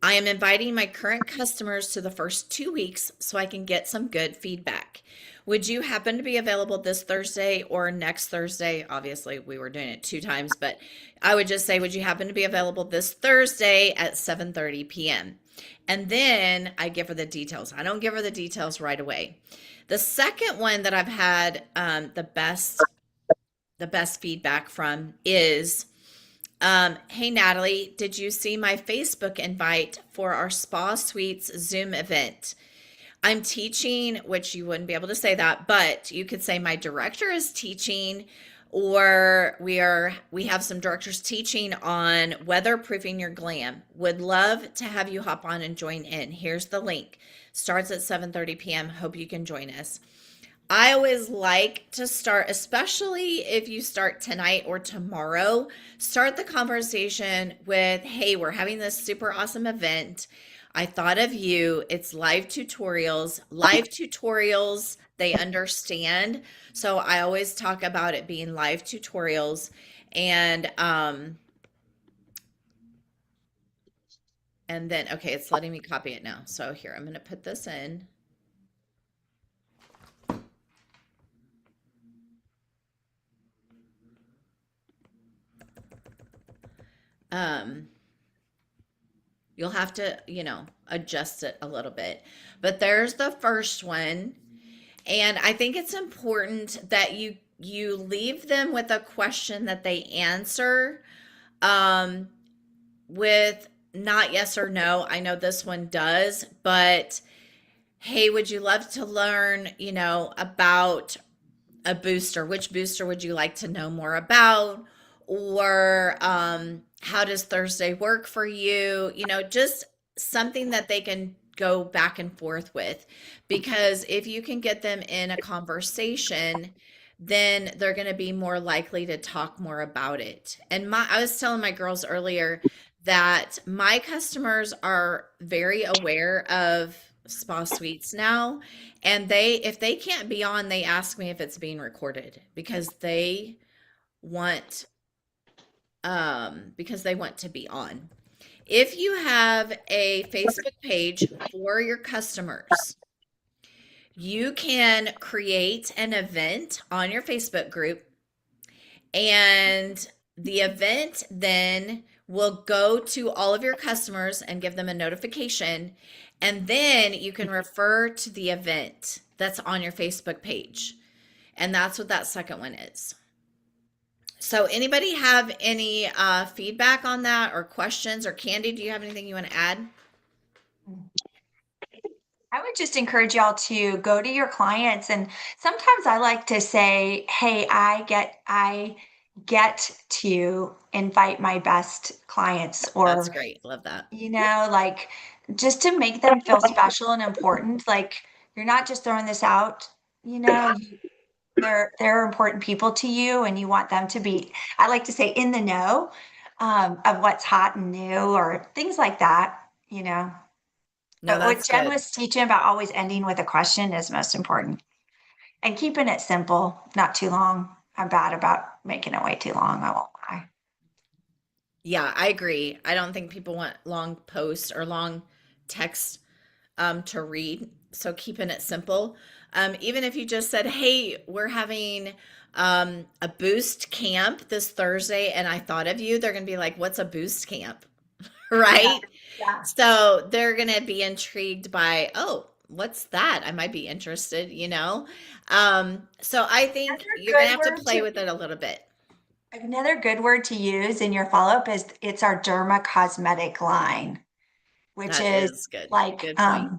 I am inviting my current customers to the first 2 weeks so I can get some good feedback. Would you happen to be available this Thursday or next Thursday? Obviously, we were doing it 2 times, but I would just say, would you happen to be available this Thursday at 7:30 p.m.? And then I give her the details. I don't give her the details right away. The second one that I've had the best feedback from is, hey Natalie, did you see my Facebook invite for our Spa Suites Zoom event? I'm teaching, which you wouldn't be able to say that, but you could say my director is teaching, or we have some directors teaching on weatherproofing your glam. Would love to have you hop on and join in. Here's the link. Starts at 7:30 p.m. Hope you can join us. I always like to start, especially if you start tonight or tomorrow, start the conversation with, hey, we're having this super awesome event. I thought of you. It's live tutorials. Live tutorials, they understand. So I always talk about it being live tutorials. And then, okay, it's letting me copy it now. So here, I'm going to put this in. You'll have to, adjust it a little bit. But there's the first one. And I think it's important that you leave them with a question that they answer with not yes or no. I know this one does, but hey, would you love to learn, about a booster? Which booster would you like to know more about? Or how does Thursday work for you? Just something that they can go back and forth with. Because if you can get them in a conversation, then they're going to be more likely to talk more about it. And I was telling my girls earlier that my customers are very aware of spa suites now, and if they can't be on, they ask me if it's being recorded because they want to be on. If you have a Facebook page for your customers, you can create an event on your Facebook group, and the event then will go to all of your customers and give them a notification. And then you can refer to the event that's on your Facebook page. And that's what that second one is. So anybody have any feedback on that or questions? Or Candy, do you have anything you want to add? I would just encourage y'all to go to your clients, and sometimes I like to say, "Hey, I get to invite my best clients," That's or great. Love that. like just to make them feel special and important. Like you're not just throwing this out, they're important people to you, and you want them to be, I like to say, in the know of what's hot and new or things like that. No, But what that's Jen good. was teaching about always ending with a question is most important. And keeping it simple, not too long. I'm bad about making it way too long, I won't lie. Yeah, I agree. I don't think people want long posts or long text to read. So keeping it simple. Even if you just said, hey, we're having a boost camp this Thursday and I thought of you, they're going to be like, what's a boost camp? Right? Yeah. So they're going to be intrigued by, oh, what's that? I might be interested. So I think Another you're going to good have to word play to with it a little bit. Another good word to use in your follow-up is it's our derma cosmetic line, which That is is good. like Good point.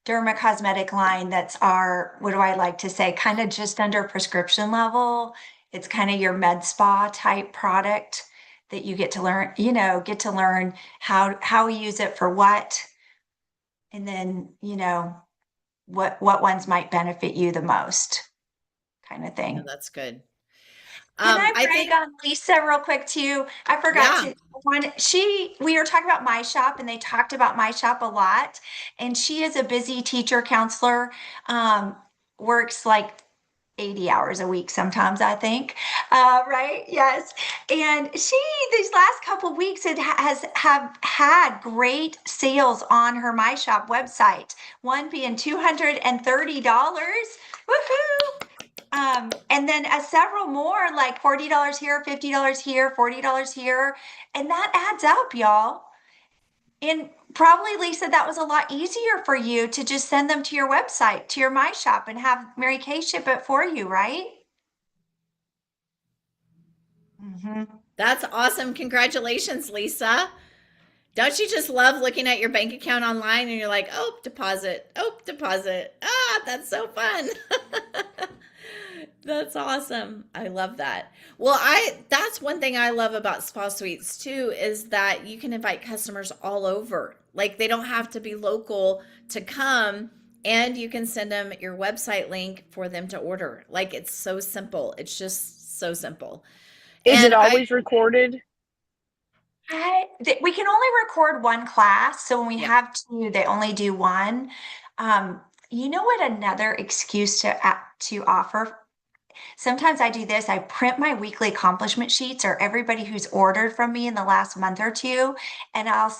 derma cosmetic line that's our, what do I like to say, kind of just under prescription level. It's kind of your med spa type product that you get to learn how we use it for what, and then what ones might benefit you the most, kind of No, thing. that's good. Can I I brag think, on Lisa real quick too? I forgot yeah, to we were talking about my shop, and they talked about my shop a lot. And she is a busy teacher counselor, works like 80 hours a week sometimes, I think. Right? Yes. And she these last couple weeks have had great sales on her My Shop website. One being $230. Woohoo! And then several more, like $40 here, $50 here, $40 here. And that adds up, y'all. And probably, Lisa, that was a lot easier for you to just send them to your website, to your My Shop, and have Mary Kay ship it for you, right? Mm-hmm. that's awesome. Congratulations, Lisa. Don't you just love looking at your bank account online and you're like, oh, deposit, oh, deposit. Ah, that's so fun. That's awesome. I love that. Well, that's one thing I love about spa suites too is that you can invite customers all over. Like they don't have to be local to come, and you can send them your website link for them to order. Like it's so simple. It's just so simple. Is it And always recorded? We can only record one class, so when we yeah, have two, they only do one. You know what? Another excuse to offer. Sometimes I do this. I print my weekly accomplishment sheets or everybody who's ordered from me in the last month or two, and I'll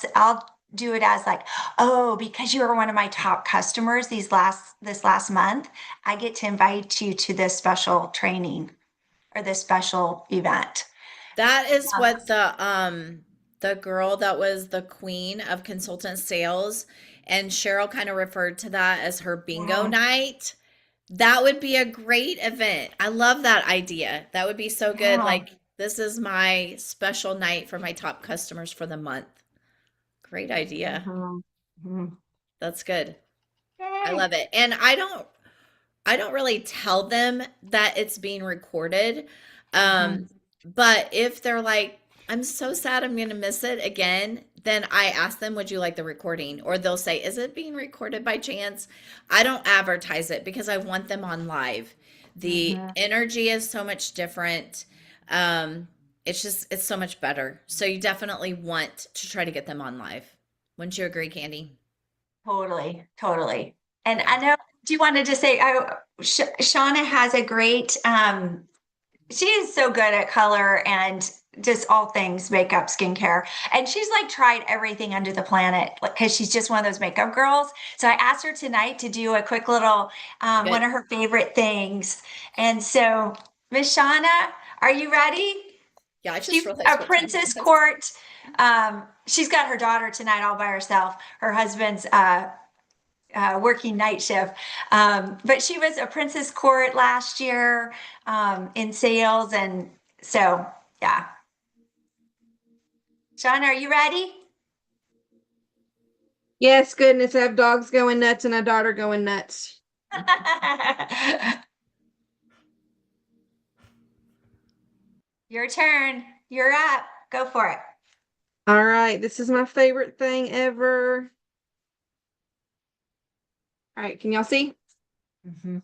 do it as like, oh, because you were one of my top customers this last month, I get to invite you to this special training or this special event. that is what the girl that was the queen of consultant sales, and Cheryl kind of referred to that as her bingo Yeah, night. That would be a great event. I love that idea. That would be so good. yeah. Like, this is my special night for my top customers for the month. Great idea. Mhm, mhm. That's good. I Yay. love it. And I don't really tell them that it's being recorded. Um, Mhm, but if they're like, I'm so sad I'm going to miss it again, then I ask them, would you like the recording? Or they'll say, is it being recorded by chance? I don't advertise it because I want them on live. The mhm. energy is so much different. Um, it's so much better. So you definitely want to try to get them on live. Wouldn't you agree, Candy? Totally, totally. And I know, do you want to just say, Shauna has a great, she is so good at color and just all things makeup, skincare. And she's like tried everything under the planet because she's just one of those makeup girls. So I asked her tonight to do a quick little, one of her favorite things. And so, Miss Shauna, are you ready? Yeah, I just She's realized a what time it princess is. court. She's got her daughter tonight all by herself. Her husband's working night shift. But she was a princess court last year in sales. And so, yeah. Shauna, are you ready? Yes, goodness, I have dogs going nuts and a daughter going nuts. Your turn. You're up. Go for it. All right, this is my favorite thing ever. All right, can y'all see? Mhm.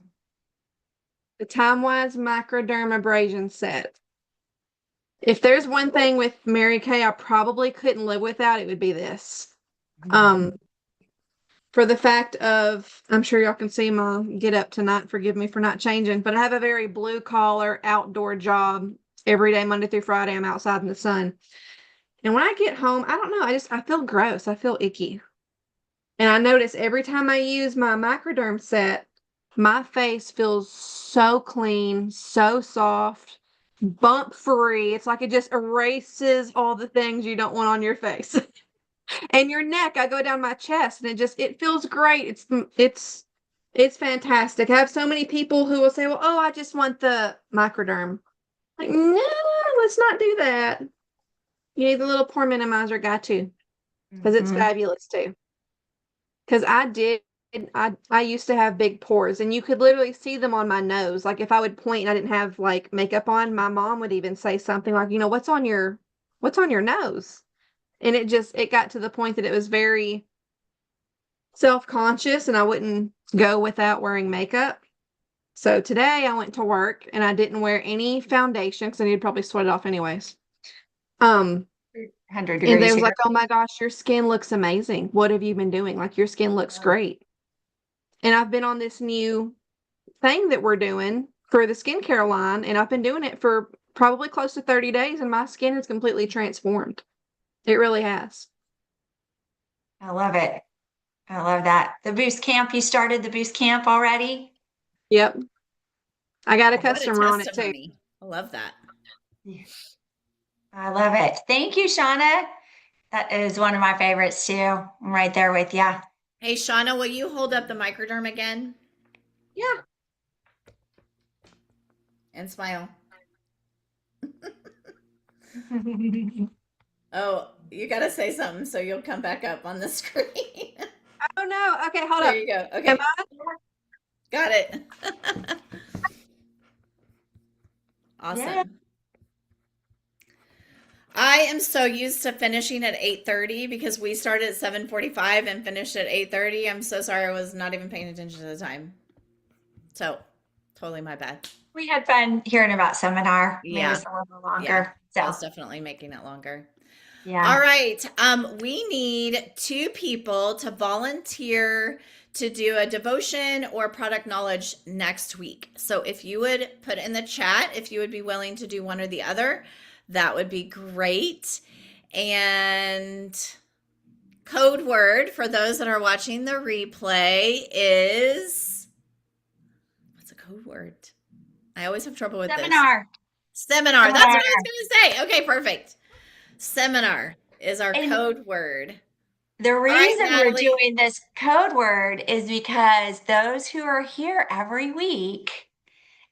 The Time-Wise Microdermabrasion set. If there's one thing with Mary Kay I probably couldn't live without, it would be this. For the fact of, I'm sure y'all can see my get up tonight. Forgive me for not changing, but I have a very blue collar outdoor job every day, Monday through Friday. I'm outside in the sun. And when I get home, I don't know, I feel gross. I feel icky. And I notice every time I use my microderm set, my face feels so clean, so soft, bump free. It's like it just erases all the things you don't want on your face. And your neck, I go down my chest and it feels great. It's fantastic. I have so many people who will say, well, oh, I just want the microderm. Like, no, let's not do that. You need the little pore minimizer guy too, because it's Mhm. fabulous too. Because I used to have big pores and you could literally see them on my nose. Like if I would point and I didn't have like makeup on, my mom would even say something like, what's on your nose? And it got to the point that it was very self-conscious and I wouldn't go without wearing makeup. So today I went to work and I didn't wear any foundation because I need to probably sweat it off anyways. 100 And degrees they was here. like, oh my gosh, your skin looks amazing. What have you been doing? Like your skin looks great. And I've been on this new thing that we're doing for the skincare line, and I've been doing it for probably close to 30 days, and my skin is completely transformed. It really has. I love it. I love that. The Boost Camp, you started the Boost Camp already? Yep. I got a Oh, what a customer on it too. testimony. I love that. Yeah. I love it. Thank you, Shauna. That is one of my favorites too. I'm right there with you. Hey, Shauna, will you hold up the microderm again Yeah. and smile? Oh, you got to say something so you'll come back up on the screen. Oh no. Okay, hold There up. you go. Am Okay, I? got it. Yeah. Awesome. I am so used to finishing at 8:30 because we started at 7:45 and finished at 8:30. I'm so sorry I was not even paying attention to the time. So, totally my bad. We had fun hearing about seminar. Made Yeah. us a little Yeah. longer. So That was definitely making it longer. yeah. All right. We need 2 people to volunteer to do a devotion or product knowledge next week. So if you would put in the chat if you would be willing to do one or the other, that would be great. And code word for those that are watching the replay is, what's a code word? I always have trouble with Seminar. this. Seminar. That's what I Seminar. was going to say. Okay, perfect. Seminar is our And code word. the right, reason we're Natalie. doing this code word is because those who are here every week,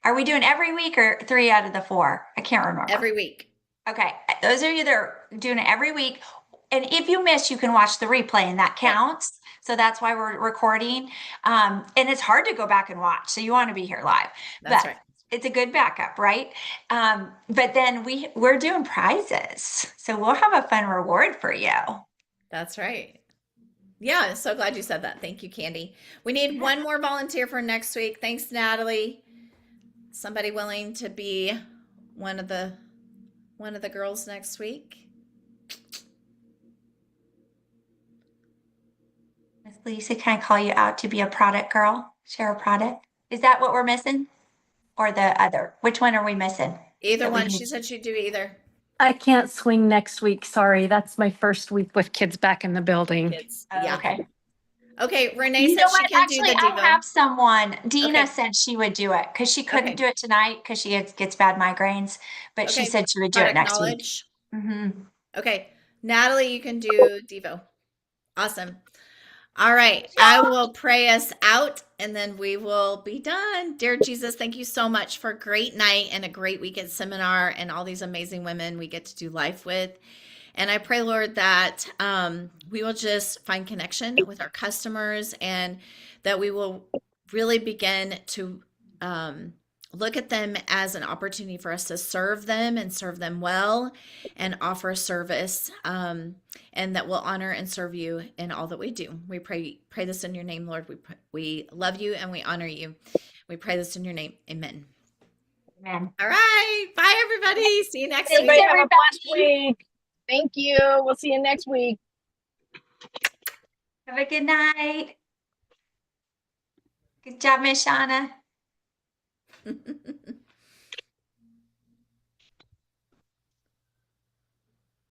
are we doing every week or 3 out of the 4? I can't remember. Every week. Okay. Those of you that are doing it every week. And if you miss, you can watch the replay and that counts. So that's why we're recording. And it's hard to go back and watch. So you want to be here live. That's But right. it's a good backup, right? But then we're doing prizes. So we'll have a fun reward for you. That's right. Yeah, so glad you said that. Thank you, Candy. We need one more volunteer for next week. Thanks, Natalie. Somebody willing to be one of the girls next week? Lisa, can I call you out to be a product girl? Share a product? Is that what we're missing? Or the other? Which one are we missing? Either That we one. She need- said she'd do either. I can't swing next week. Sorry. That's my first week with kids back in the building. Kids. Oh, Yeah. okay. Okay. Renee You said know she what? can Actually, do the I Devo. have someone. Dina Okay. said she would do it because she couldn't Okay. do it tonight because she gets bad migraines, but she Okay. said she would do it Product next week. knowledge. Hmm. Okay. Natalie, you can do Devo. Awesome. All right. I will pray us out and then we will be done. Dear Jesus, thank you so much for a great night and a great week at seminar and all these amazing women we get to do life with. And I pray, Lord, that we will just find connection with our customers and that we will really begin to look at them as an opportunity for us to serve them and serve them well and offer service. And that we'll honor and serve you in all that we do. We pray this in your name, Lord. We love you and we honor you. We pray this in your name. Amen. Amen. All right. Bye, everybody. See you next Thanks, week. Everybody have a everybody. blessed week. Thank you. We'll see you next week. Have a good night. Good job, Miss Shauna.